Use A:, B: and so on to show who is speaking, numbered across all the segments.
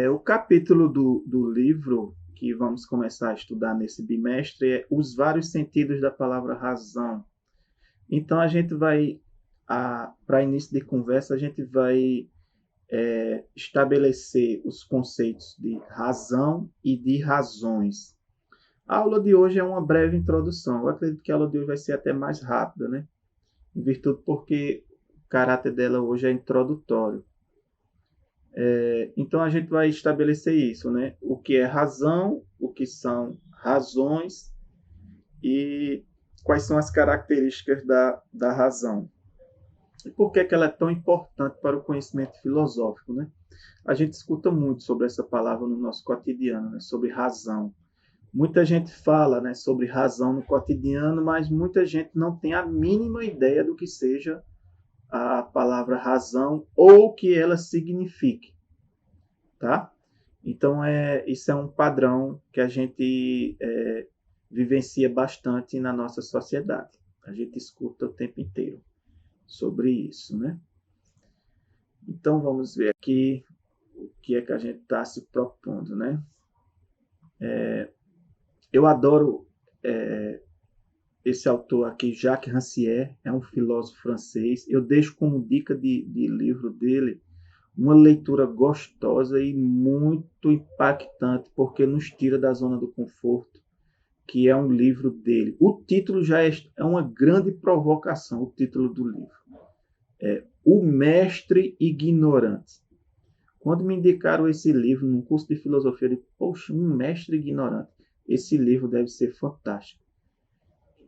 A: O capítulo do livro que vamos começar a estudar nesse bimestre é Os Vários Sentidos da Palavra Razão. Então, a gente vai, para início de conversa, a gente vai estabelecer os conceitos de razão e de razões. A aula de hoje é uma breve introdução. Eu acredito que a aula de hoje vai ser até mais rápida, né? Em virtude porque o caráter dela hoje é introdutório. Então a gente vai estabelecer isso, né? O que é razão, o que são razões e quais são as características da razão. E por que ela é tão importante para o conhecimento filosófico, né? A gente escuta muito sobre essa palavra no nosso cotidiano, né? Sobre razão. Muita gente fala, né, sobre razão no cotidiano, mas muita gente não tem a mínima ideia do que seja a palavra razão ou o que ela signifique, tá? Então, isso é um padrão que a gente vivencia bastante na nossa sociedade. A gente escuta o tempo inteiro sobre isso, né? Então, vamos ver aqui o que é que a gente está se propondo, né? Eu adoro esse autor aqui, Jacques Rancière, é um filósofo francês. Eu deixo como dica de livro dele uma leitura gostosa e muito impactante, porque nos tira da zona do conforto, que é um livro dele. O título já é uma grande provocação, o título do livro. É O Mestre Ignorante. Quando me indicaram esse livro num curso de filosofia, eu disse, poxa, um mestre ignorante. Esse livro deve ser fantástico.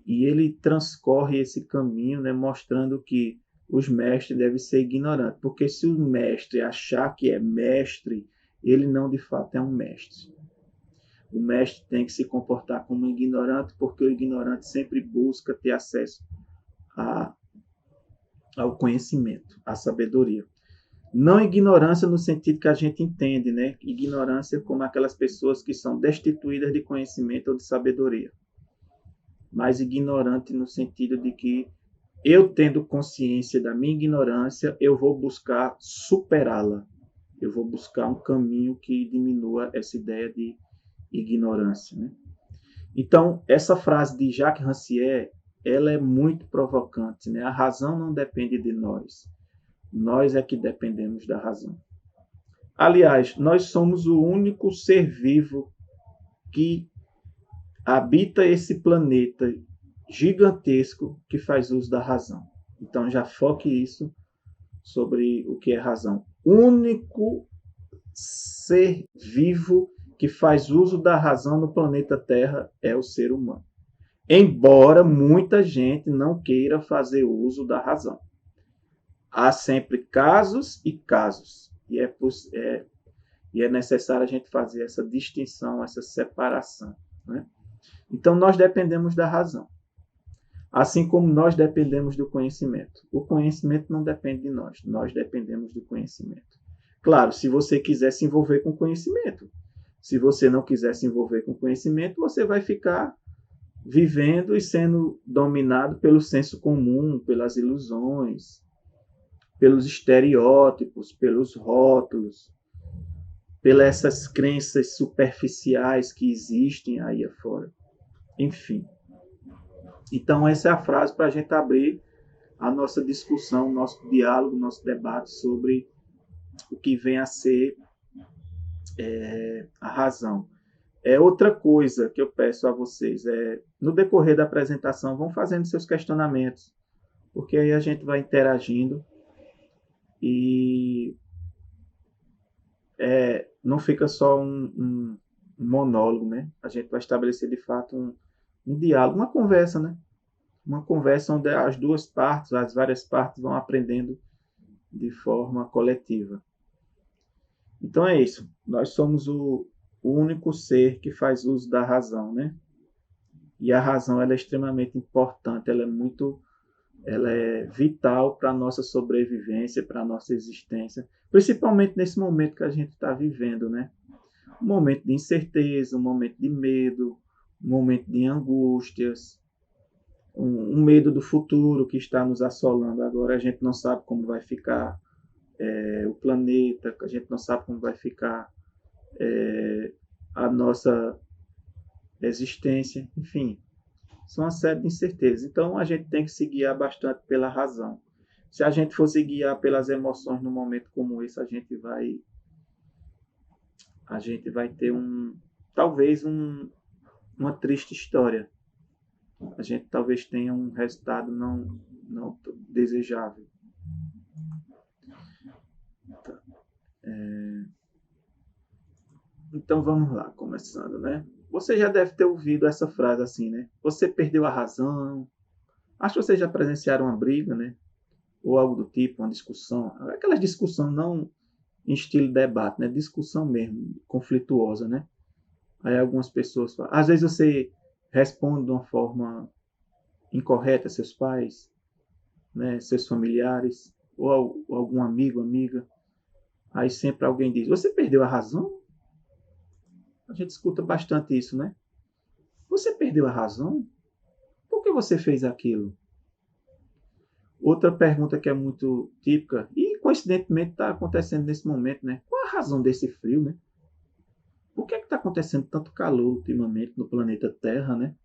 A: E ele transcorre esse caminho, né, mostrando que os mestres devem ser ignorantes. Porque se o mestre achar que é mestre, ele não de fato é um mestre. O mestre tem que se comportar como um ignorante, porque o ignorante sempre busca ter acesso ao conhecimento, à sabedoria. Não ignorância no sentido que a gente entende, né? Ignorância como aquelas pessoas que são destituídas de conhecimento ou de sabedoria. Mas ignorante no sentido de que eu, tendo consciência da minha ignorância, eu vou buscar superá-la. Eu vou buscar um caminho que diminua essa ideia de ignorância, né? Então, essa frase de Jacques Rancière, ela é muito provocante, né? A razão não depende de nós. Nós é que dependemos da razão. Aliás, nós somos o único ser vivo que habita esse planeta gigantesco que faz uso da razão. Então já foque isso sobre o que é razão. O único ser vivo que faz uso da razão no planeta Terra é o ser humano. Embora muita gente não queira fazer uso da razão. Há sempre casos e casos. E é necessário a gente fazer essa distinção, essa separação, né? Então, nós dependemos da razão. Assim como nós dependemos do conhecimento. O conhecimento não depende de nós. Nós dependemos do conhecimento. Claro, se você quiser se envolver com conhecimento. Se você não quiser se envolver com conhecimento, você vai ficar vivendo e sendo dominado pelo senso comum, pelas ilusões, pelos estereótipos, pelos rótulos, pelas essas crenças superficiais que existem aí afora. Enfim. Então, essa é a frase para a gente abrir a nossa discussão, o nosso diálogo, o nosso debate sobre o que vem a ser a razão. Outra coisa que eu peço a vocês no decorrer da apresentação, vão fazendo seus questionamentos, porque aí a gente vai interagindo e não fica só um monólogo, né? A gente vai estabelecer de fato um diálogo, uma conversa, né? Uma conversa onde as duas partes, as várias partes vão aprendendo de forma coletiva. Então é isso. Nós somos o único ser que faz uso da razão, né? E a razão ela é extremamente importante, ela é vital para a nossa sobrevivência, para a nossa existência, principalmente nesse momento que a gente está vivendo, né? Um momento de incerteza, um momento de medo, um momento de angústias, um medo do futuro que está nos assolando agora. A gente não sabe como vai ficar o planeta, a gente não sabe como vai ficar a nossa existência, enfim, são uma série de incertezas. Então a gente tem que se guiar bastante pela razão. Se a gente for se guiar pelas emoções num momento como esse, a gente vai ter talvez uma triste história. A gente talvez tenha um resultado não desejável. Então vamos lá, começando, né? Você já deve ter ouvido essa frase assim, né? Você perdeu a razão. Acho que vocês já presenciaram uma briga, né? Ou algo do tipo, uma discussão. Aquela discussão não em estilo de debate, né? Discussão mesmo, conflituosa, né? Aí algumas pessoas falam. Às vezes você responde de uma forma incorreta a seus pais, né? Seus familiares, ou algum amigo, amiga. Aí sempre alguém diz: Você perdeu a razão? A gente escuta bastante isso, né? Você perdeu a razão? Por que você fez aquilo? Outra pergunta que é muito típica, e coincidentemente está acontecendo nesse momento, né? Qual a razão desse frio, né? Por que está acontecendo tanto calor ultimamente no planeta Terra, né?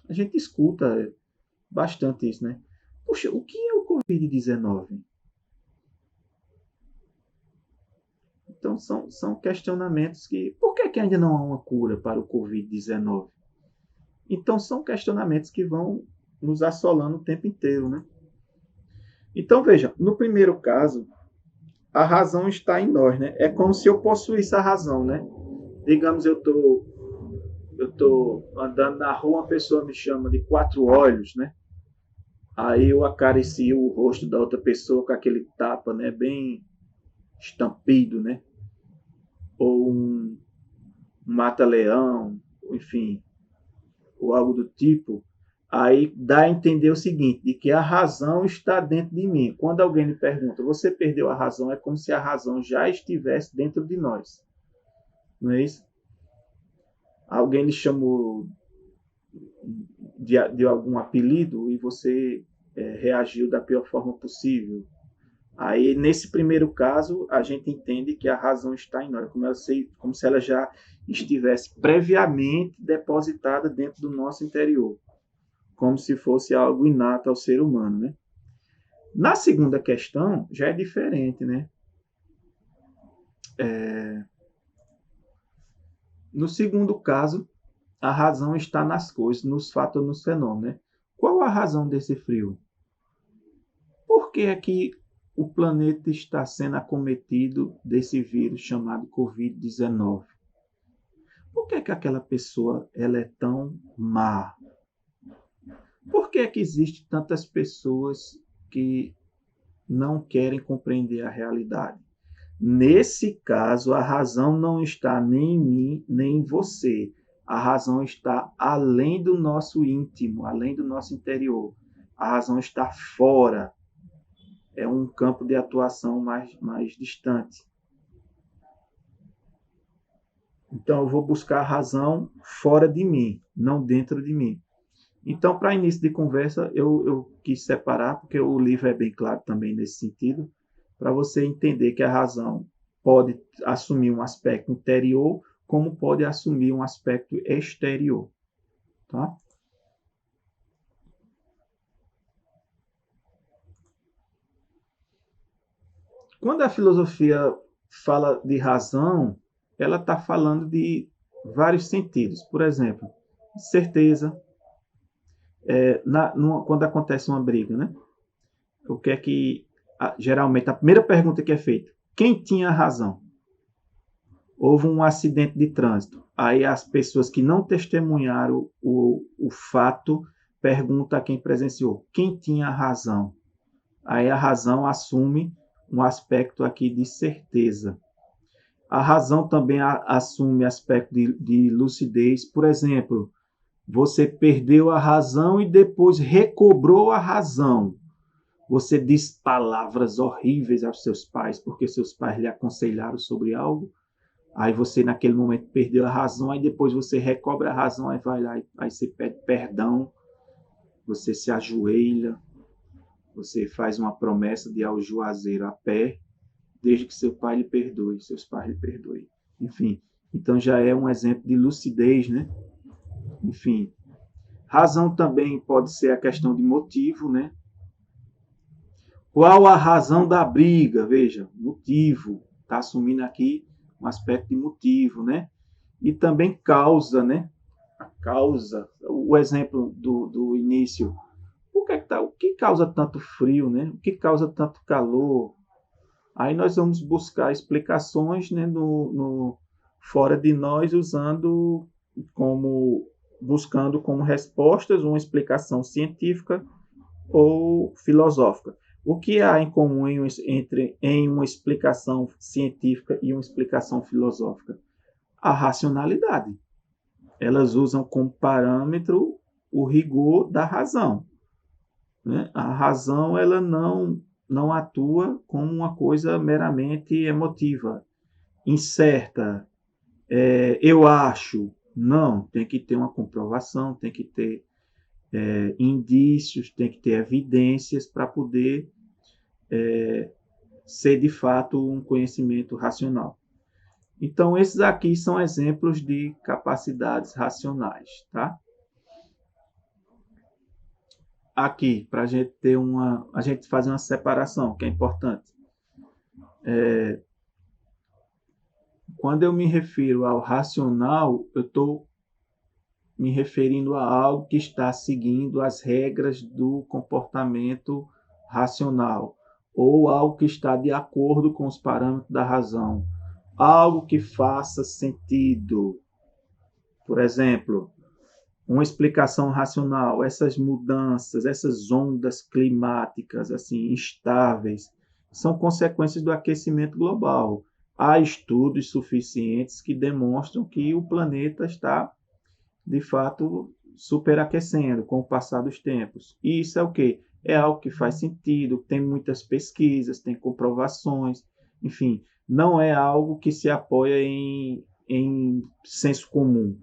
A: A gente escuta bastante isso, né? Puxa, o que é o Covid-19? Então, são questionamentos que... Por que ainda não há uma cura para o Covid-19? Então, são questionamentos que vão nos assolando o tempo inteiro, né? Então, veja, no primeiro caso, a razão está em nós, né? É como se eu possuísse a razão, né? Digamos, eu tô andando na rua, uma pessoa me chama de quatro olhos, né? Aí eu acaricio o rosto da outra pessoa com aquele tapa, né? Bem estampido, né? Ou um mata-leão, enfim, ou algo do tipo. Aí dá a entender o seguinte, de que a razão está dentro de mim. Quando alguém me pergunta, você perdeu a razão? É como se a razão já estivesse dentro de nós. Não é isso? Alguém lhe chamou de algum apelido e você reagiu da pior forma possível. Aí, nesse primeiro caso, a gente entende que a razão está em nós, como se ela já estivesse previamente depositada dentro do nosso interior, como se fosse algo inato ao ser humano, né? Na segunda questão, já é diferente, né? No segundo caso, a razão está nas coisas, nos fatos, nos fenômenos, né? Qual a razão desse frio? Por que é que o planeta está sendo acometido desse vírus chamado Covid-19? Por que é que aquela pessoa ela é tão má? Por que é que existem tantas pessoas que não querem compreender a realidade? Nesse caso, a razão não está nem em mim, nem em você. A razão está além do nosso íntimo, além do nosso interior. A razão está fora. É um campo de atuação mais distante. Então, eu vou buscar a razão fora de mim, não dentro de mim. Então, para início de conversa, eu quis separar, porque o livro é bem claro também nesse sentido, para você entender que a razão pode assumir um aspecto interior, como pode assumir um aspecto exterior. Tá? Quando a filosofia fala de razão, ela está falando de vários sentidos. Por exemplo, certeza, quando acontece uma briga, né? O que é que geralmente a primeira pergunta que é feita? Quem tinha razão? Houve um acidente de trânsito. Aí as pessoas que não testemunharam o fato perguntam a quem presenciou quem tinha razão. Aí a razão assume um aspecto aqui de certeza. A razão também assume aspecto de lucidez. Por exemplo, você perdeu a razão e depois recobrou a razão. Você diz palavras horríveis aos seus pais porque seus pais lhe aconselharam sobre algo. Aí você naquele momento perdeu a razão, aí depois você recobra a razão, aí vai lá, aí você pede perdão, você se ajoelha, você faz uma promessa de ir ao juazeiro a pé, desde que seu pai lhe perdoe, seus pais lhe perdoem. Enfim, Então já é um exemplo de lucidez, né? Enfim, razão também pode ser a questão de motivo, né? Qual a razão da briga? Veja, motivo. Está assumindo aqui um aspecto de motivo, né? E também causa, né? A causa, o exemplo do início. O que causa tanto frio, né? O que causa tanto calor? Aí nós vamos buscar explicações, né, fora de nós, buscando como respostas uma explicação científica ou filosófica. O que há em comum em uma explicação científica e uma explicação filosófica? A racionalidade. Elas usam como parâmetro o rigor da razão, né? A razão ela não atua como uma coisa meramente emotiva, incerta, eu acho. Não, tem que ter uma comprovação, tem que ter indícios, tem que ter evidências para poder ser de fato um conhecimento racional. Então, esses aqui são exemplos de capacidades racionais, tá? Aqui, para a gente fazer uma separação, que é importante. Quando eu me refiro ao racional, eu estou me referindo a algo que está seguindo as regras do comportamento racional, ou algo que está de acordo com os parâmetros da razão, algo que faça sentido. Por exemplo, uma explicação racional, essas mudanças, essas ondas climáticas assim instáveis, são consequências do aquecimento global. Há estudos suficientes que demonstram que o planeta está, de fato, superaquecendo com o passar dos tempos. E isso é o quê? É algo que faz sentido, tem muitas pesquisas, tem comprovações, enfim, não é algo que se apoia em senso comum,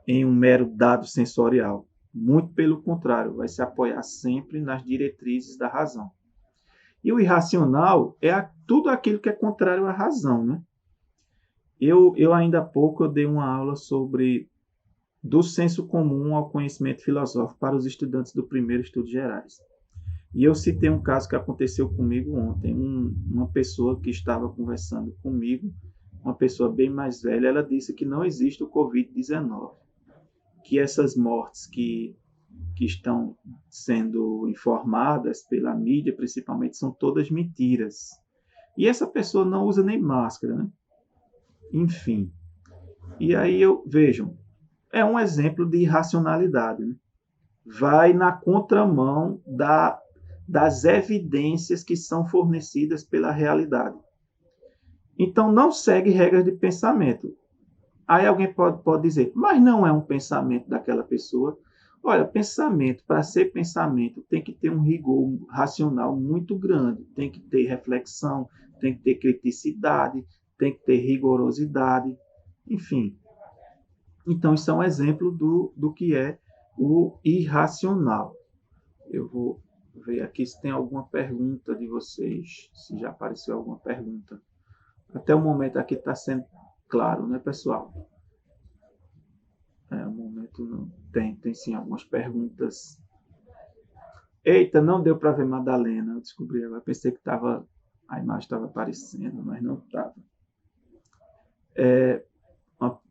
A: em um mero dado sensorial. Muito pelo contrário, vai se apoiar sempre nas diretrizes da razão. E o irracional é tudo aquilo que é contrário à razão, né? Eu ainda há pouco eu dei uma aula sobre do senso comum ao conhecimento filosófico para os estudantes do primeiro estudos gerais. E eu citei um caso que aconteceu comigo ontem. Uma pessoa que estava conversando comigo, uma pessoa bem mais velha, ela disse que não existe o Covid-19, que essas mortes que estão sendo informadas pela mídia, principalmente, são todas mentiras. E essa pessoa não usa nem máscara, né? Enfim. E aí vejam, é um exemplo de irracionalidade, né? Vai na contramão das evidências que são fornecidas pela realidade. Então, não segue regras de pensamento. Aí alguém pode dizer, mas não é um pensamento daquela pessoa. Olha, pensamento, para ser pensamento, tem que ter um rigor racional muito grande, tem que ter reflexão, tem que ter criticidade, tem que ter rigorosidade, enfim. Então, isso é um exemplo do que é o irracional. Eu vou ver aqui se tem alguma pergunta de vocês, se já apareceu alguma pergunta. Até o momento aqui está sendo claro, né, pessoal? O momento não. Tem sim algumas perguntas. Eita, não deu para ver Madalena. Eu descobri agora. Pensei que a imagem estava aparecendo, mas não estava.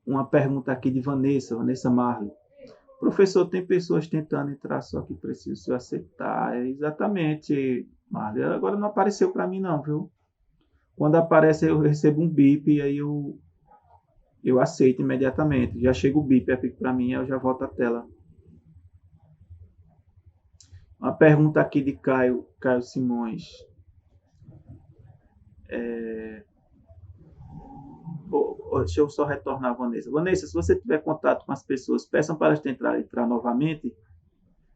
A: Uma pergunta aqui de Vanessa Marley. Professor, tem pessoas tentando entrar, só que preciso aceitar. Exatamente, Marley. Agora não apareceu para mim não, viu? Quando aparece eu recebo um bip e aí eu aceito imediatamente. Já chega o bip aqui para mim e eu já volto à tela. Uma pergunta aqui de Caio Simões. Deixa eu só retornar a Vanessa. Vanessa, se você tiver contato com as pessoas, peçam para elas entrar novamente,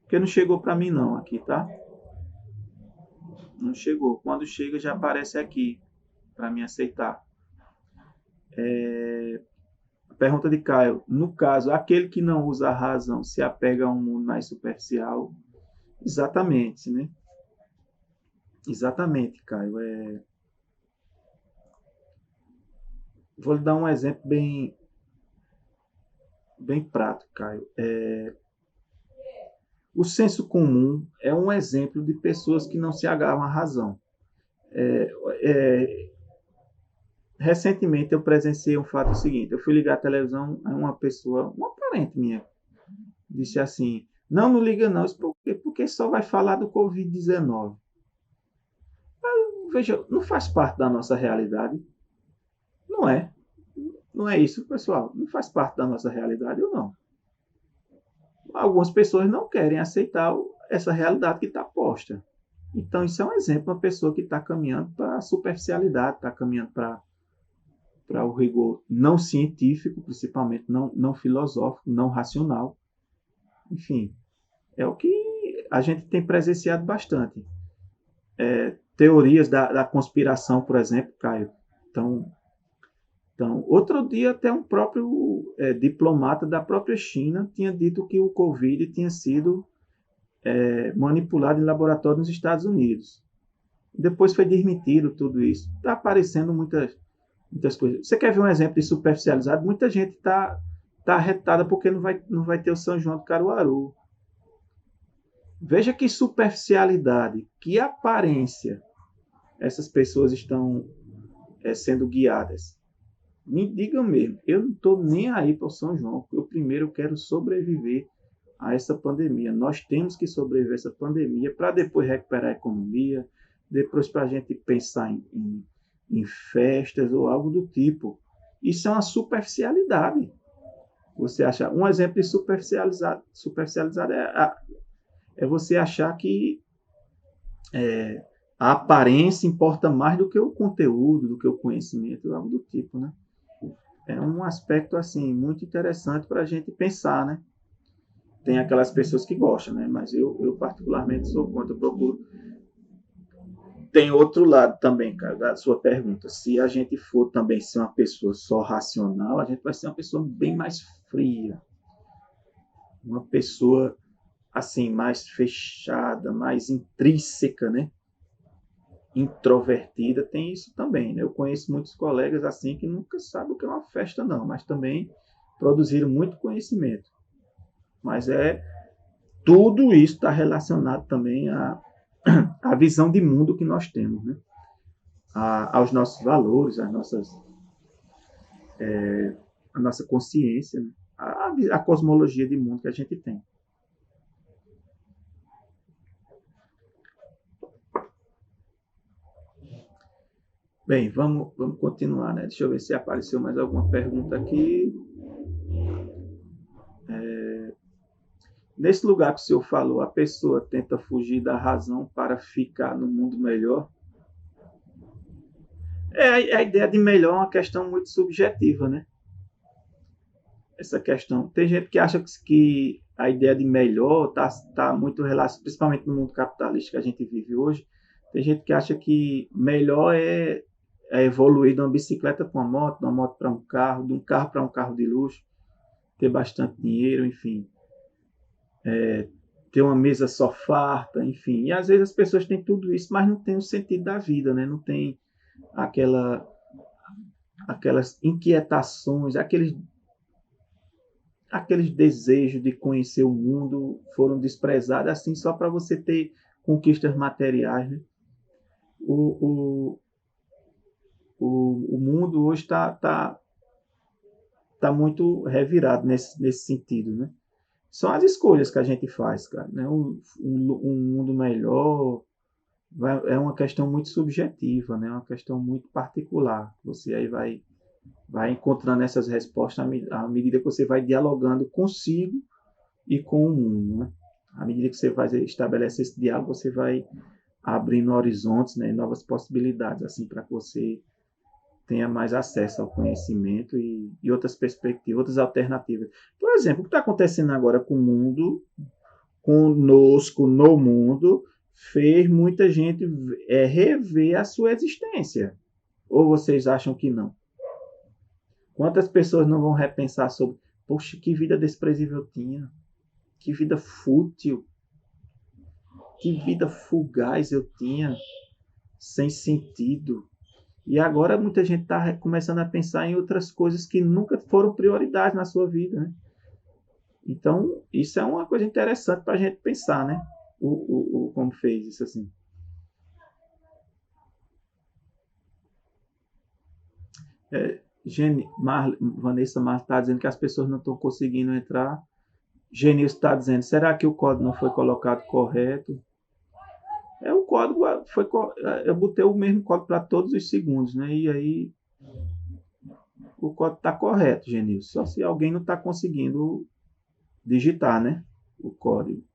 A: porque não chegou para mim não aqui, tá? Não chegou. Quando chega já aparece aqui para me aceitar. Pergunta de Caio. No caso, aquele que não usa a razão se apega a um mundo mais superficial? Exatamente, né? Exatamente, Caio. vou lhe dar um exemplo bem prático, Caio. O senso comum é um exemplo de pessoas que não se agarram à razão. É, recentemente eu presenciei um fato seguinte: eu fui ligar a televisão a uma pessoa, uma parente minha, disse assim: não liga não, porque só vai falar do Covid-19. Veja, não faz parte da nossa realidade. Não é. Não é isso, pessoal. Não faz parte da nossa realidade ou não. Algumas pessoas não querem aceitar essa realidade que está posta. Então, isso é um exemplo, uma pessoa que está caminhando para a superficialidade, está caminhando para o rigor não científico, principalmente não filosófico, não racional. Enfim, é o que a gente tem presenciado bastante. Teorias da conspiração, por exemplo, Caio. Então, outro dia até um próprio diplomata da própria China tinha dito que o Covid tinha sido manipulado em laboratório nos Estados Unidos. Depois foi desmentido tudo isso. Está aparecendo muitas coisas. Você quer ver um exemplo de superficializado? Muita gente tá arretada porque não vai ter o São João do Caruaru. Veja que superficialidade, que aparência essas pessoas estão sendo guiadas. Me digam mesmo, eu não estou nem aí para o São João. Eu primeiro quero sobreviver a essa pandemia. Nós temos que sobreviver a essa pandemia para depois recuperar a economia, depois para a gente pensar em festas ou algo do tipo. Isso é uma superficialidade. Você acha um exemplo de superficializado é você achar que a aparência importa mais do que o conteúdo, do que o conhecimento, algo do tipo, né? É um aspecto assim muito interessante para a gente pensar, né? Tem aquelas pessoas que gostam, né? Mas eu particularmente sou contra. Eu procuro. Tem outro lado também, cara, da sua pergunta. Se a gente for também ser uma pessoa só racional, a gente vai ser uma pessoa bem mais fria, uma pessoa assim mais fechada, mais intrínseca, né? Introvertida. Tem isso também, né? Eu conheço muitos colegas assim que nunca sabem o que é uma festa, não, mas também produziram muito conhecimento. Mas tudo isso está relacionado também à visão de mundo que nós temos, né? Aos nossos valores, a nossa consciência, né? A cosmologia de mundo que a gente tem. Bem, vamos continuar, né? Deixa eu ver se apareceu mais alguma pergunta aqui. Nesse lugar que o senhor falou, a pessoa tenta fugir da razão para ficar no mundo melhor. A ideia de melhor é uma questão muito subjetiva, né? Essa questão. Tem gente que acha que a ideia de melhor tá muito relacionada, principalmente no mundo capitalista que a gente vive hoje. Tem gente que acha que melhor é evoluir de uma bicicleta para uma moto, de uma moto para um carro, de um carro para um carro de luxo, ter bastante dinheiro, enfim, ter uma mesa só farta, enfim. E às vezes as pessoas têm tudo isso, mas não tem o sentido da vida, né? Não tem aquela, aquelas inquietações, aqueles desejos de conhecer o mundo foram desprezados assim só para você ter conquistas materiais, né? O, o mundo hoje tá muito revirado nesse sentido, né? São as escolhas que a gente faz, cara, né? Um mundo melhor é uma questão muito subjetiva, né? Uma questão muito particular. Você aí vai encontrando essas respostas à medida que você vai dialogando consigo e com o mundo, né? À medida que você vai estabelecer esse diálogo, você vai abrindo horizontes, né, novas possibilidades, assim, para que você tenha mais acesso ao conhecimento e outras perspectivas, outras alternativas. Por exemplo, o que está acontecendo agora com o mundo, conosco no mundo, fez muita gente rever a sua existência. Ou vocês acham que não? Quantas pessoas não vão repensar sobre, poxa, que vida desprezível eu tinha, que vida fútil, que vida fugaz eu tinha, sem sentido. E agora muita gente está começando a pensar em outras coisas que nunca foram prioridade na sua vida, né? Então, isso é uma coisa interessante para a gente pensar, né? Como fez isso assim. Vanessa Mar está dizendo que as pessoas não estão conseguindo entrar. Genilson está dizendo, será que o código não foi colocado correto? O código foi, eu botei o mesmo código para todos os segundos, né? E aí o código está correto, Genilson. Só se alguém não está conseguindo digitar, né? O código.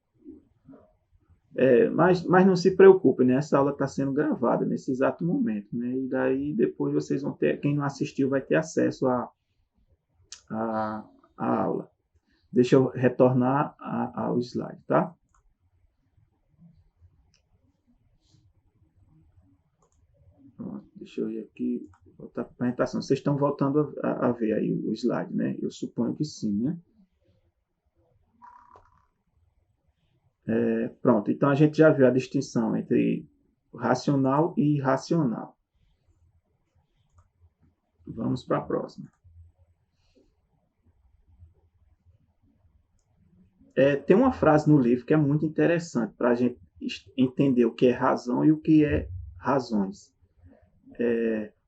A: Mas não se preocupe, né? Essa aula está sendo gravada nesse exato momento, né? E daí depois vocês vão ter, quem não assistiu vai ter acesso à aula. Deixa eu retornar ao slide, tá? Pronto, deixa eu ir aqui, voltar para a apresentação. Vocês estão voltando a ver aí o slide, né? Eu suponho que sim, né? Pronto, então a gente já viu a distinção entre racional e irracional. Vamos para a próxima. Tem uma frase no livro que é muito interessante para a gente entender o que é razão e o que é razões.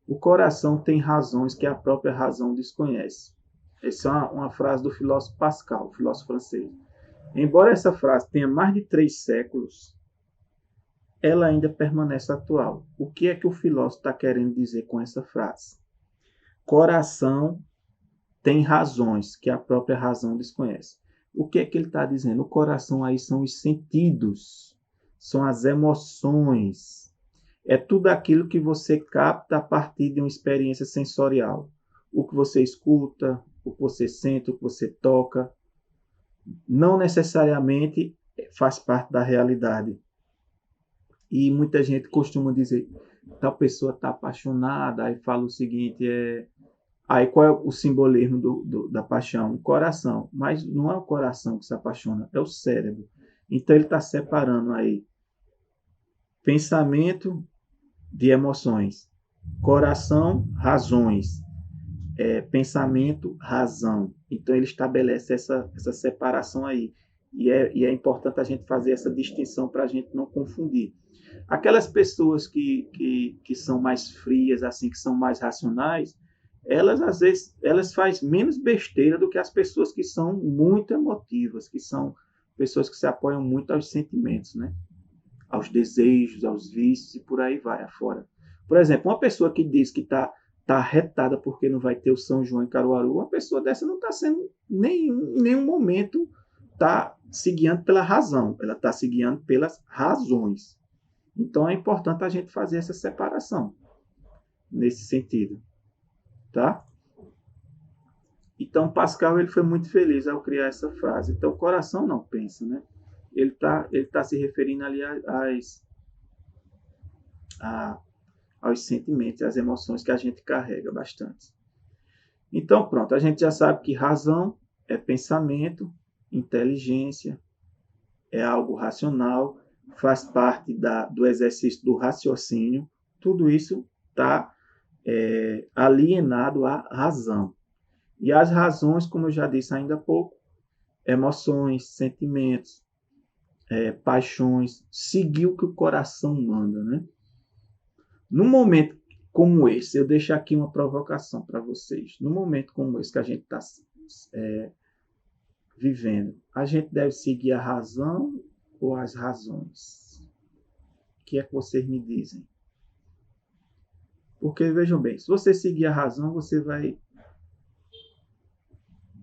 A: O coração tem razões que a própria razão desconhece. Essa é uma frase do filósofo Pascal, filósofo francês. Embora essa frase tenha mais de 3 séculos, ela ainda permanece atual. O que é que o filósofo está querendo dizer com essa frase? Coração tem razões que a própria razão desconhece. O que é que ele está dizendo? O coração aí são os sentidos, são as emoções. É tudo aquilo que você capta a partir de uma experiência sensorial. O que você escuta, o que você sente, o que você toca, não necessariamente faz parte da realidade. E muita gente costuma dizer, tal pessoa está apaixonada, aí fala o seguinte, aí qual é o simbolismo da paixão? O coração. Mas não é o coração que se apaixona, é o cérebro. Então ele está separando aí pensamento de emoções, coração, razões, pensamento, razão. Então ele estabelece essa separação aí. E é importante a gente fazer essa distinção para a gente não confundir. Aquelas pessoas que são mais frias, assim, que são mais racionais, elas às vezes elas fazem menos besteira do que as pessoas que são muito emotivas, que são pessoas que se apoiam muito aos sentimentos, né? Aos desejos, aos vícios e por aí vai afora. Por exemplo, uma pessoa que diz que está arretada porque não vai ter o São João em Caruaru, uma pessoa dessa não está sendo em nenhum momento está se guiando pela razão, ela está se guiando pelas razões. Então é importante a gente fazer essa separação nesse sentido, tá? Então Pascal ele foi muito feliz ao criar essa frase. Então o coração não pensa, né? Ele tá se referindo ali aos sentimentos, às emoções que a gente carrega bastante. Então pronto, a gente já sabe que razão é pensamento, inteligência é algo racional, faz parte do exercício do raciocínio. Tudo isso está alienado à razão. E as razões, como eu já disse ainda há pouco, emoções, sentimentos, paixões, seguir o que o coração manda, né? Num momento como esse, eu deixo aqui uma provocação para vocês. Num momento como esse que a gente está vivendo, a gente deve seguir a razão ou as razões? O que é que vocês me dizem? Porque, vejam bem, se você seguir a razão, você vai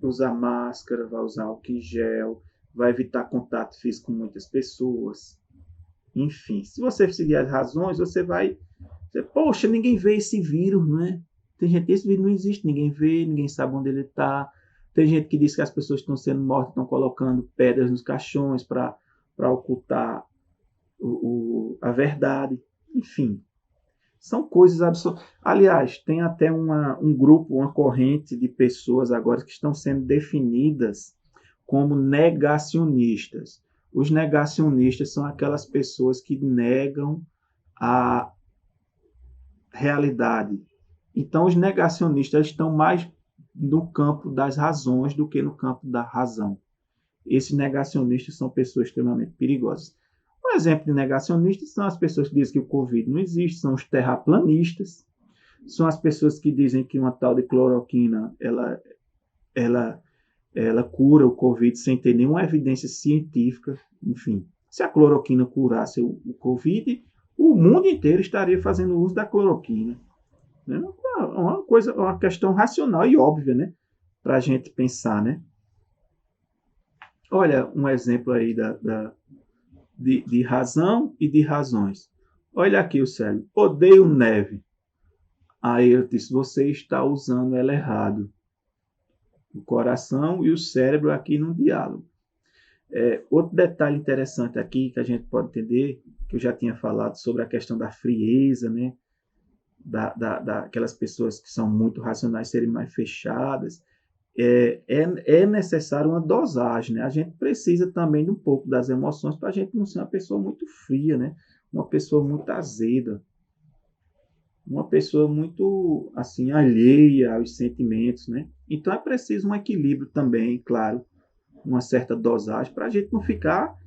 A: usar máscara, vai usar álcool em gel, vai evitar contato físico com muitas pessoas. Enfim, se você seguir as razões, você vai dizer, poxa, ninguém vê esse vírus, não é? Tem gente que esse vírus não existe, ninguém vê, ninguém sabe onde ele está. Tem gente que diz que as pessoas estão sendo mortas, estão colocando pedras nos caixões para ocultar a verdade. Enfim, são coisas absurdas. Aliás, tem até um grupo, uma corrente de pessoas agora que estão sendo definidas como negacionistas. Os negacionistas são aquelas pessoas que negam realidade. Então, os negacionistas estão mais no campo das razões do que no campo da razão. Esses negacionistas são pessoas extremamente perigosas. Um exemplo de negacionistas são as pessoas que dizem que o Covid não existe, são os terraplanistas, são as pessoas que dizem que uma tal de cloroquina ela cura o Covid sem ter nenhuma evidência científica. Enfim, se a cloroquina curasse o Covid, o mundo inteiro estaria fazendo uso da cloroquina. É uma questão racional e óbvia, né? Para a gente pensar, né? Olha um exemplo aí de razão e de razões. Olha aqui o Célio. Odeio neve. Aí eu disse, você está usando ela errado. O coração e o cérebro aqui no diálogo. Outro detalhe interessante aqui que a gente pode entender, que eu já tinha falado sobre a questão da frieza, né? Daquelas pessoas que são muito racionais serem mais fechadas. É necessário uma dosagem, né? A gente precisa também de um pouco das emoções para a gente não ser uma pessoa muito fria, né? Uma pessoa muito azeda, uma pessoa muito assim alheia aos sentimentos, né? Então é preciso um equilíbrio também, claro, uma certa dosagem para a gente não ficar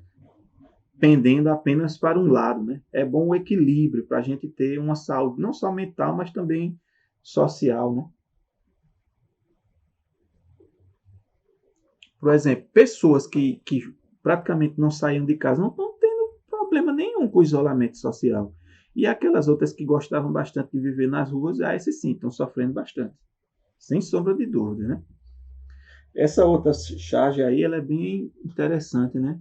A: pendendo apenas para um lado, né? É bom o equilíbrio para a gente ter uma saúde não só mental, mas também social, né? Por exemplo, pessoas que praticamente não saíam de casa não estão tendo problema nenhum com o isolamento social. E aquelas outras que gostavam bastante de viver nas ruas, esses sim, estão sofrendo bastante. Sem sombra de dúvida, né? Essa outra charge aí, ela é bem interessante, né?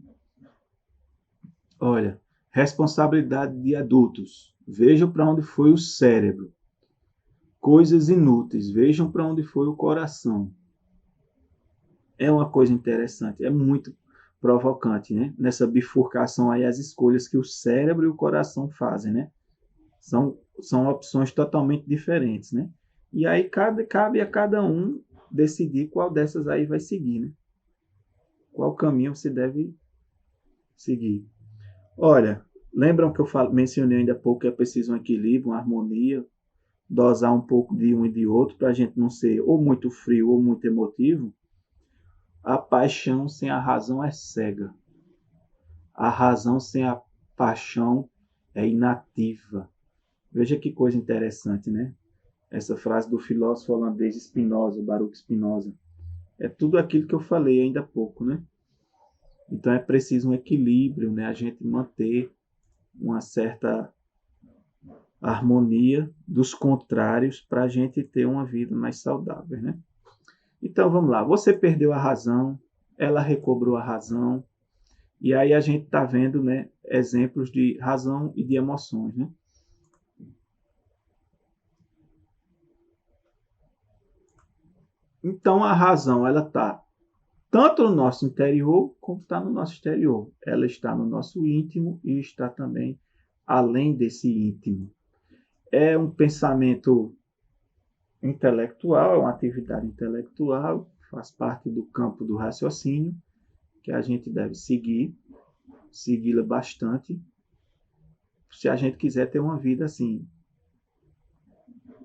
A: Olha, responsabilidade de adultos. Vejam para onde foi o cérebro. Coisas inúteis. Vejam para onde foi o coração. É uma coisa interessante, é muito provocante, né? Nessa bifurcação aí, as escolhas que o cérebro e o coração fazem, né? São opções totalmente diferentes, né? E aí cabe a cada um decidir qual dessas aí vai seguir, né? Qual caminho você deve seguir. Olha, lembram que eu mencionei ainda há pouco que é preciso um equilíbrio, uma harmonia, dosar um pouco de um e de outro para a gente não ser ou muito frio ou muito emotivo? A paixão sem a razão é cega. A razão sem a paixão é inativa. Veja que coisa interessante, né? Essa frase do filósofo holandês Spinoza, Baruch Spinoza. É tudo aquilo que eu falei ainda há pouco, né? Então é preciso um equilíbrio, né? A gente manter uma certa harmonia dos contrários para a gente ter uma vida mais saudável, né? Então vamos lá. Você perdeu a razão, ela recobrou a razão, e aí a gente está vendo, né, exemplos de razão e de emoções, né? Então a razão ela está tanto no nosso interior como está no nosso exterior. Ela está no nosso íntimo e está também além desse íntimo. É um pensamento intelectual, é uma atividade intelectual, faz parte do campo do raciocínio que a gente deve segui-la bastante, se a gente quiser ter uma vida assim,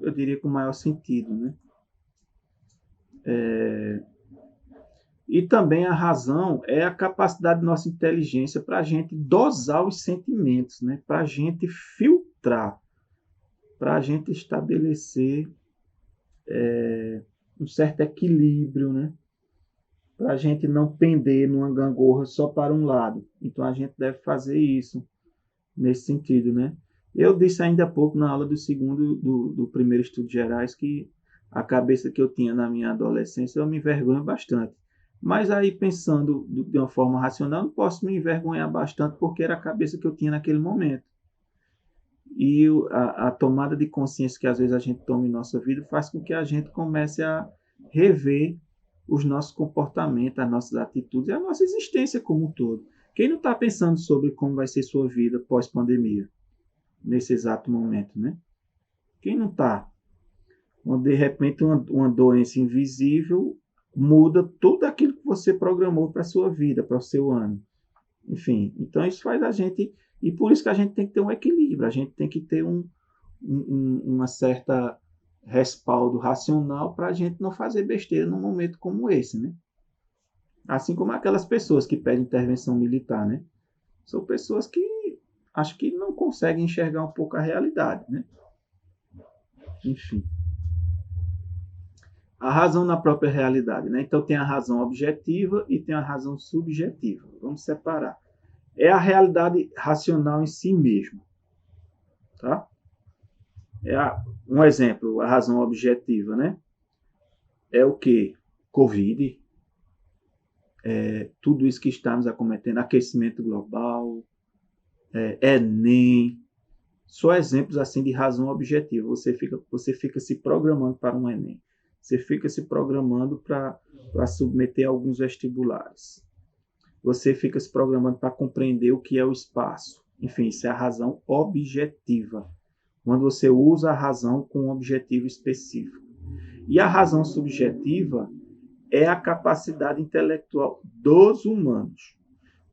A: eu diria com maior sentido, né? E também a razão é a capacidade da nossa inteligência para a gente dosar os sentimentos, né? Para a gente filtrar, para a gente estabelecer um certo equilíbrio, né? Para a gente não pender numa gangorra só para um lado. Então a gente deve fazer isso nesse sentido, né? Eu disse ainda há pouco na aula do primeiro estudo gerais que a cabeça que eu tinha na minha adolescência eu me envergonho bastante. Mas aí pensando de uma forma racional, não posso me envergonhar bastante porque era a cabeça que eu tinha naquele momento. E a tomada de consciência que às vezes a gente toma em nossa vida faz com que a gente comece a rever os nossos comportamentos, as nossas atitudes e a nossa existência como um todo. Quem não está pensando sobre como vai ser sua vida pós-pandemia, nesse exato momento, né? Quem não está? Onde de repente uma doença invisível muda tudo aquilo que você programou para a sua vida, para o seu ano. Enfim, então isso faz a gente. E por isso que a gente tem que ter um equilíbrio, a gente tem que ter uma certa respaldo racional para a gente não fazer besteira num momento como esse, né? Assim como aquelas pessoas que pedem intervenção militar, né? São pessoas que acho que não conseguem enxergar um pouco a realidade, né? Enfim. A razão na própria realidade, né? Então tem a razão objetiva e tem a razão subjetiva. Vamos separar. É a realidade racional em si mesmo, tá? Um exemplo, a razão objetiva, né? É o que? Covid, tudo isso que está nos acometendo, aquecimento global, Enem, só exemplos assim de razão objetiva. Você fica se programando para um Enem. Você fica se programando para submeter a alguns vestibulares. Você fica se programando para compreender o que é o espaço. Enfim, isso é a razão objetiva. Quando você usa a razão com um objetivo específico. E a razão subjetiva é a capacidade intelectual dos humanos.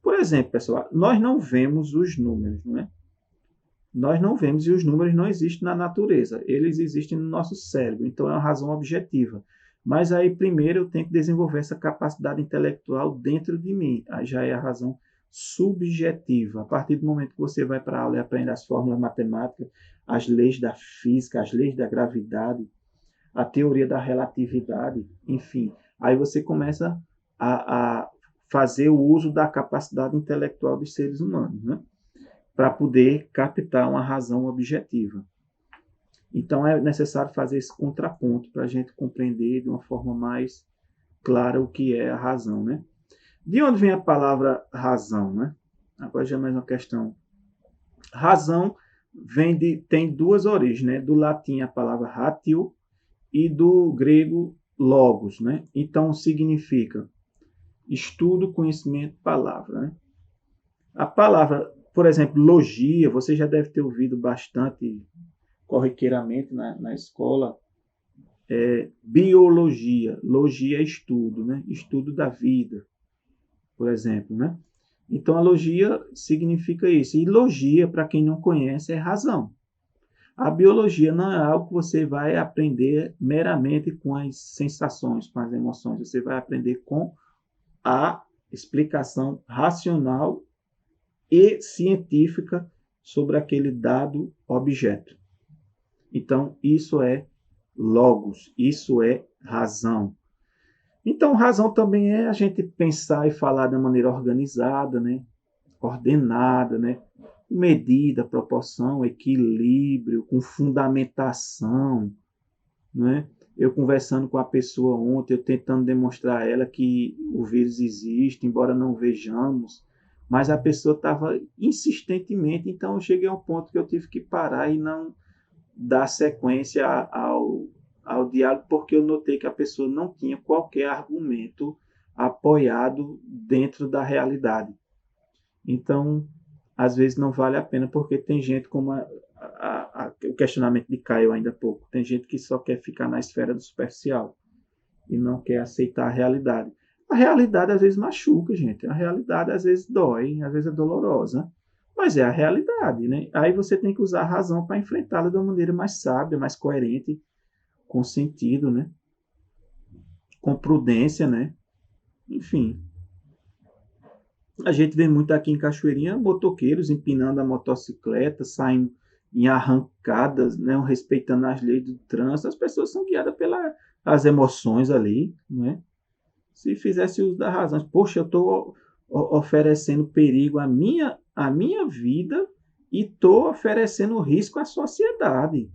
A: Por exemplo, pessoal, nós não vemos os números, não é? Nós não vemos e os números não existem na natureza, eles existem no nosso cérebro, então é uma razão objetiva. Mas aí primeiro eu tenho que desenvolver essa capacidade intelectual dentro de mim, aí já é a razão subjetiva. A partir do momento que você vai para a aula e aprende as fórmulas matemáticas, as leis da física, as leis da gravidade, a teoria da relatividade, enfim, aí você começa a fazer o uso da capacidade intelectual dos seres humanos, né? Para poder captar uma razão objetiva. Então é necessário fazer esse contraponto para a gente compreender de uma forma mais clara o que é a razão, né? De onde vem a palavra razão, né? Agora já é mais uma questão. Razão tem duas origens, né? Do latim a palavra ratio e do grego logos, né? Então significa estudo, conhecimento, palavra, né? A palavra, por exemplo, logia, você já deve ter ouvido bastante corriqueiramente na escola. Biologia, logia é estudo, né? Estudo da vida, por exemplo, né? Então a logia significa isso. E logia, para quem não conhece, é razão. A biologia não é algo que você vai aprender meramente com as sensações, com as emoções. Você vai aprender com a explicação racional e científica sobre aquele dado objeto. Então, isso é logos, isso é razão. Então, razão também é a gente pensar e falar de maneira organizada, né? Ordenada, né? Medida, proporção, equilíbrio, com fundamentação, né? Eu conversando com a pessoa ontem, eu tentando demonstrar a ela que o vírus existe, embora não vejamos, mas a pessoa estava insistentemente, então eu cheguei a um ponto que eu tive que parar e não dar sequência ao diálogo, porque eu notei que a pessoa não tinha qualquer argumento apoiado dentro da realidade. Então, às vezes não vale a pena, porque tem gente como o questionamento de Caio ainda há pouco, tem gente que só quer ficar na esfera do superficial e não quer aceitar a realidade. A realidade às vezes machuca, gente. A realidade às vezes dói, às vezes é dolorosa. Mas é a realidade, né? Aí você tem que usar a razão para enfrentá-la de uma maneira mais sábia, mais coerente, com sentido, né? Com prudência, né? Enfim. A gente vê muito aqui em Cachoeirinha motoqueiros empinando a motocicleta, saindo em arrancadas, né? Respeitando as leis do trânsito. As pessoas são guiadas pelas emoções ali, né? Se fizesse uso da razão, poxa, eu estou oferecendo perigo à minha vida e estou oferecendo risco à sociedade.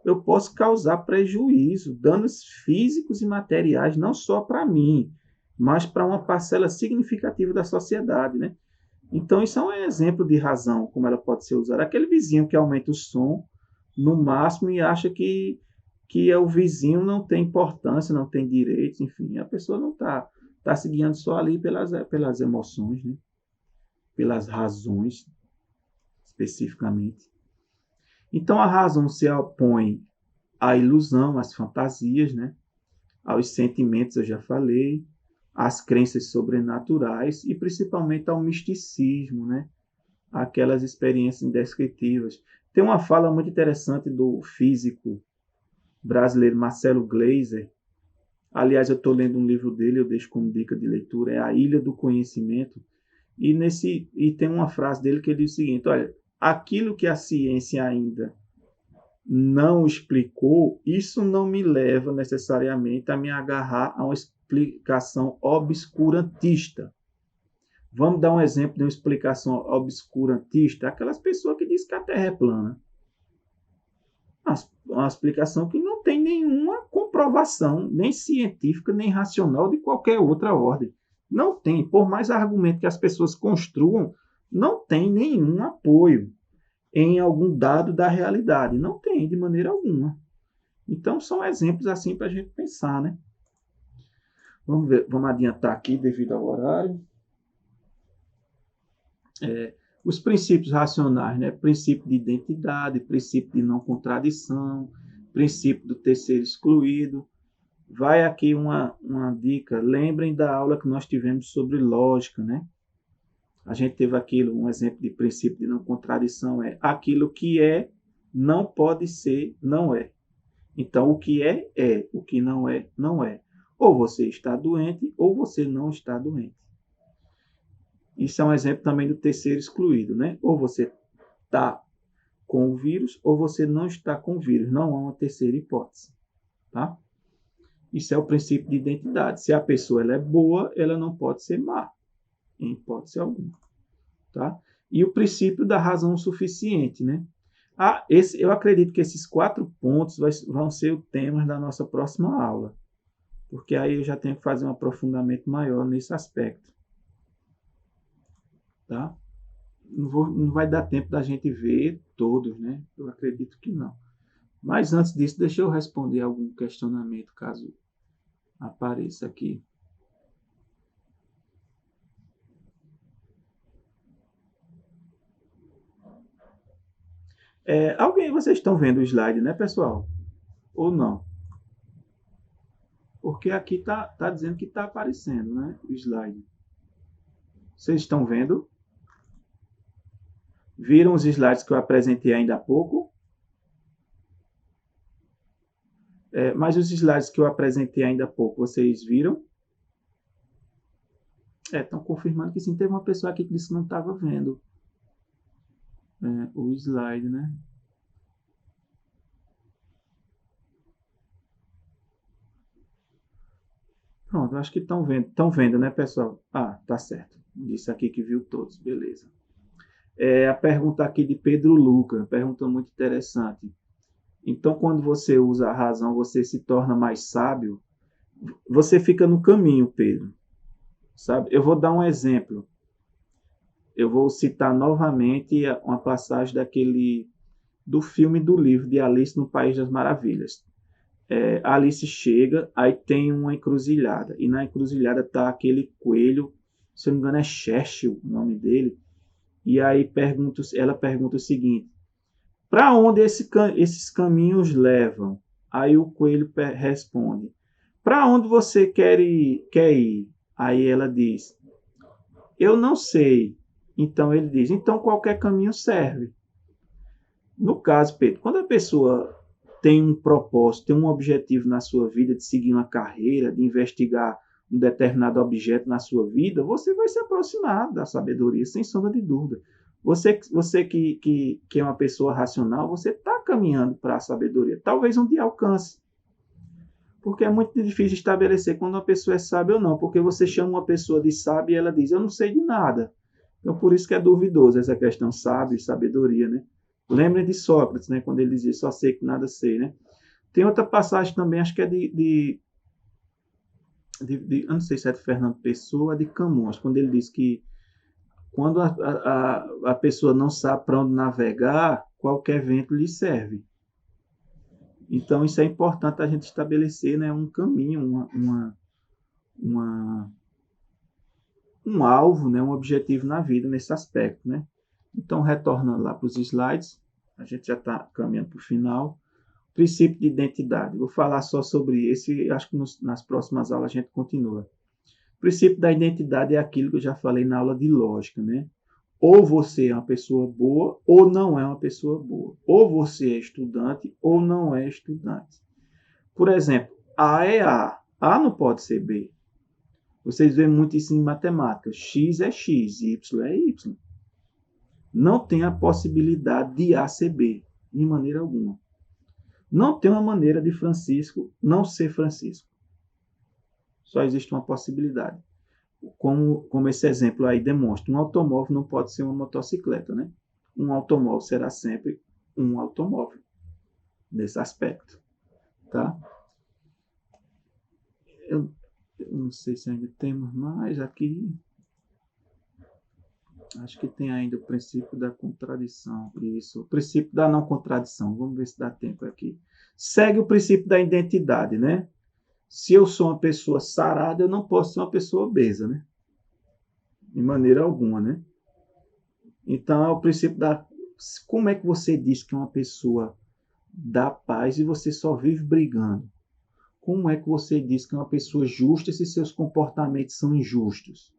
A: Eu posso causar prejuízo, danos físicos e materiais, não só para mim, mas para uma parcela significativa da sociedade, né? Então, isso é um exemplo de razão, como ela pode ser usada. Aquele vizinho que aumenta o som no máximo e acha que o vizinho não tem importância, não tem direitos, enfim, a pessoa não está se guiando só ali pelas emoções, né? Pelas razões, especificamente. Então, a razão se opõe à ilusão, às fantasias, né? Aos sentimentos, eu já falei, às crenças sobrenaturais e principalmente ao misticismo, né? Aquelas experiências indescritíveis. Tem uma fala muito interessante do físico brasileiro Marcelo Gleiser. Aliás, eu estou lendo um livro dele, eu deixo como dica de leitura, é A Ilha do Conhecimento. E tem uma frase dele que ele diz o seguinte: olha, aquilo que a ciência ainda não explicou, isso não me leva necessariamente a me agarrar a uma explicação obscurantista. Vamos dar um exemplo de uma explicação obscurantista? Aquelas pessoas que dizem que a Terra é plana. Uma explicação que não tem nenhuma comprovação, nem científica, nem racional, de qualquer outra ordem. Não tem, por mais argumento que as pessoas construam, não tem nenhum apoio em algum dado da realidade. Não tem, de maneira alguma. Então, são exemplos assim para a gente pensar, né? Vamos ver, vamos adiantar aqui devido ao horário. Os princípios racionais, né? Princípio de identidade, princípio de não contradição, princípio do terceiro excluído. Vai aqui uma dica. Lembrem da aula que nós tivemos sobre lógica, né? A gente teve aquilo, um exemplo de princípio de não contradição é aquilo que é, não pode ser, não é. Então, o que é, é. O que não é, não é. Ou você está doente, ou você não está doente. Isso é um exemplo também do terceiro excluído, né? Ou você está com o vírus, ou você não está com o vírus. Não há uma terceira hipótese, tá? Isso é o princípio de identidade. Se a pessoa ela é boa, ela não pode ser má, em hipótese alguma, tá? E o princípio da razão suficiente, né? Eu acredito que esses 4 pontos vão ser o tema da nossa próxima aula, porque aí eu já tenho que fazer um aprofundamento maior nesse aspecto. Tá? Não vai dar tempo da gente ver todos, né? Eu acredito que não. Mas antes disso, deixa eu responder algum questionamento, caso apareça aqui. Vocês estão vendo o slide, né, pessoal? Ou não? Porque aqui tá dizendo que está aparecendo, né, o slide. Vocês estão vendo? Viram os slides que eu apresentei ainda há pouco? Mas os slides que eu apresentei ainda há pouco, vocês viram? Estão confirmando que sim. Teve uma pessoa aqui que disse que não estava vendo o slide, né? Pronto, acho que estão vendo. Estão vendo, né, pessoal? Ah, tá certo. Disse aqui que viu todos, beleza. A pergunta aqui de Pedro Luca, pergunta muito interessante. Então, quando você usa a razão, você se torna mais sábio? Você fica no caminho, Pedro. Sabe? Eu vou dar um exemplo. Eu vou citar novamente uma passagem do filme do livro de Alice no País das Maravilhas. Alice chega, aí tem uma encruzilhada, e na encruzilhada está aquele coelho, se eu não me engano é Churchill o nome dele, e aí ela pergunta o seguinte: para onde esses caminhos levam? Aí o coelho responde: para onde você quer ir? Aí ela diz: eu não sei. Então ele diz: então qualquer caminho serve. No caso, Pedro, quando a pessoa tem um propósito, tem um objetivo na sua vida de seguir uma carreira, de investigar um determinado objeto na sua vida, você vai se aproximar da sabedoria, sem sombra de dúvida. Você que é uma pessoa racional, você está caminhando para a sabedoria. Talvez um dia alcance. Porque é muito difícil estabelecer quando uma pessoa é sábia ou não. Porque você chama uma pessoa de sábia e ela diz: eu não sei de nada. Então, por isso que é duvidoso essa questão sábio e sabedoria, né? Lembrem de Sócrates, né? Quando ele dizia: só sei que nada sei, né? Tem outra passagem também, acho que é eu não sei se é de Fernando Pessoa ou de Camões, quando ele diz que quando a pessoa não sabe para onde navegar, qualquer vento lhe serve. Então, isso é importante a gente estabelecer, né, um caminho, um alvo, né, um objetivo na vida nesse aspecto, né? Então, retornando lá para os slides, a gente já está caminhando para o final. Princípio de identidade. Vou falar só sobre esse, acho que nas próximas aulas a gente continua. O princípio da identidade é aquilo que eu já falei na aula de lógica, né? Ou você é uma pessoa boa ou não é uma pessoa boa. Ou você é estudante ou não é estudante. Por exemplo, A é A. A não pode ser B. Vocês veem muito isso em matemática. X é X, Y é Y. Não tem a possibilidade de A ser B, de maneira alguma. Não tem uma maneira de Francisco não ser Francisco. Só existe uma possibilidade. Como esse exemplo aí demonstra, um automóvel não pode ser uma motocicleta, né? Um automóvel será sempre um automóvel, nesse aspecto, tá? Eu não sei se ainda temos mais aqui. Acho que tem ainda o princípio da contradição. Isso, o princípio da não contradição. Vamos ver se dá tempo aqui. Segue o princípio da identidade, né? Se eu sou uma pessoa sarada, eu não posso ser uma pessoa obesa, né? De maneira alguma, né? Então, é o princípio da... Como é que você diz que é uma pessoa dá paz e você só vive brigando? Como é que você diz que é uma pessoa justa se seus comportamentos são injustos?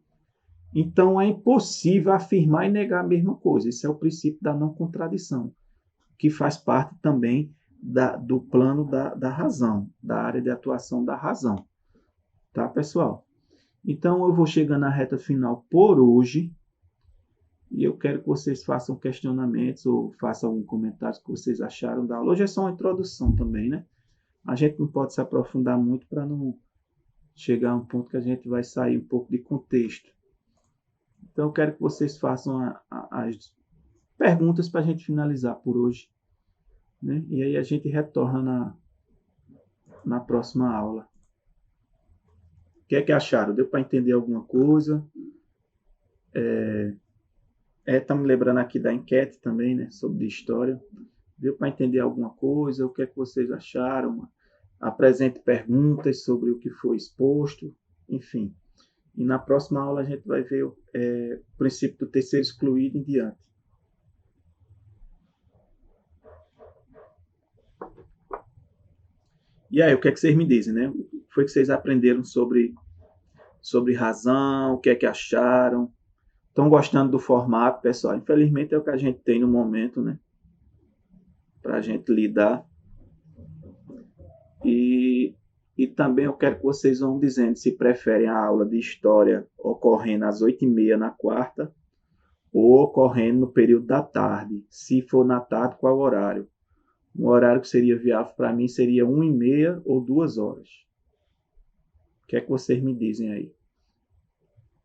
A: Então, é impossível afirmar e negar a mesma coisa. Esse é o princípio da não contradição, que faz parte também do plano da razão, da área de atuação da razão. Tá, pessoal? Então, eu vou chegando à reta final por hoje. E eu quero que vocês façam questionamentos ou façam algum comentário que vocês acharam da aula. Hoje é só uma introdução também, né? A gente não pode se aprofundar muito para não chegar a um ponto que a gente vai sair um pouco de contexto. Então, eu quero que vocês façam as perguntas para a gente finalizar por hoje, né? E aí a gente retorna na próxima aula. O que é que acharam? Deu para entender alguma coisa? Tá me lembrando aqui da enquete também, né? Sobre história. Deu para entender alguma coisa? O que é que vocês acharam? Apresente perguntas sobre o que foi exposto, enfim. E na próxima aula a gente vai ver o princípio do terceiro excluído em diante. E aí, o que é que vocês me dizem, né? O que foi que vocês aprenderam sobre razão? O que é que acharam? Estão gostando do formato, pessoal? Infelizmente é o que a gente tem no momento, né? Para a gente lidar. E também eu quero que vocês vão dizendo se preferem a aula de história ocorrendo às 8h30 na quarta ou ocorrendo no período da tarde. Se for na tarde, qual horário? Um horário que seria viável para mim seria 1h30 ou 2 horas. O que é que vocês me dizem aí?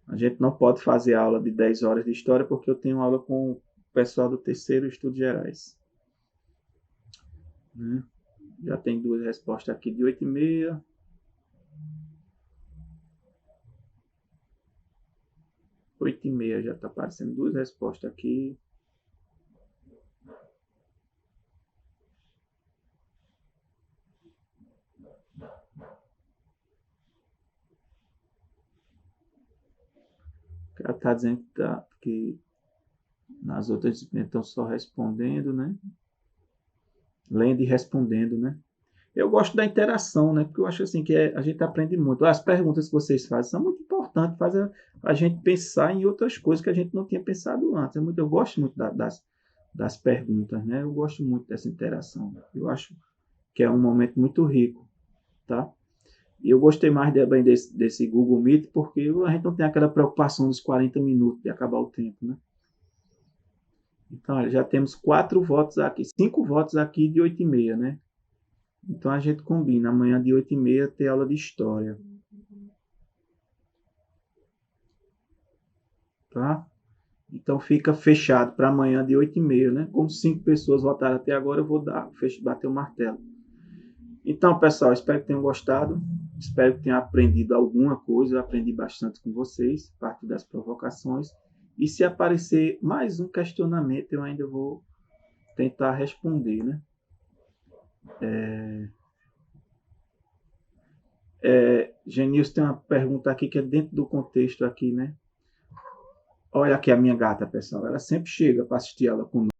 A: A gente não pode fazer aula de 10 horas de história porque eu tenho aula com o pessoal do terceiro Estudos Gerais. Né? Já tem 2 respostas aqui de 8h30. 8h30 já está aparecendo 2 respostas aqui. O cara está dizendo que nas outras disciplinas estão só respondendo, né? Lendo e respondendo, né? Eu gosto da interação, né? Porque eu acho assim que a gente aprende muito. As perguntas que vocês fazem são muito importantes, fazem a gente pensar em outras coisas que a gente não tinha pensado antes. Eu gosto muito das perguntas, né? Eu gosto muito dessa interação. Eu acho que é um momento muito rico, tá? E eu gostei mais também desse Google Meet porque a gente não tem aquela preocupação dos 40 minutos de acabar o tempo, né? Então, olha, já temos 4 votos aqui, 5 votos aqui de 8h30, né? Então a gente combina, amanhã de 8h30 ter aula de história. Tá? Então fica fechado para amanhã de 8h30, né? Como 5 pessoas votaram até agora, eu vou bater o martelo. Então, pessoal, espero que tenham gostado. Espero que tenham aprendido alguma coisa. Eu aprendi bastante com vocês, parte das provocações. E se aparecer mais um questionamento, eu ainda vou tentar responder, né? Genilson tem uma pergunta aqui que é dentro do contexto aqui, né? Olha aqui a minha gata, pessoal. Ela sempre chega para assistir aula conosco.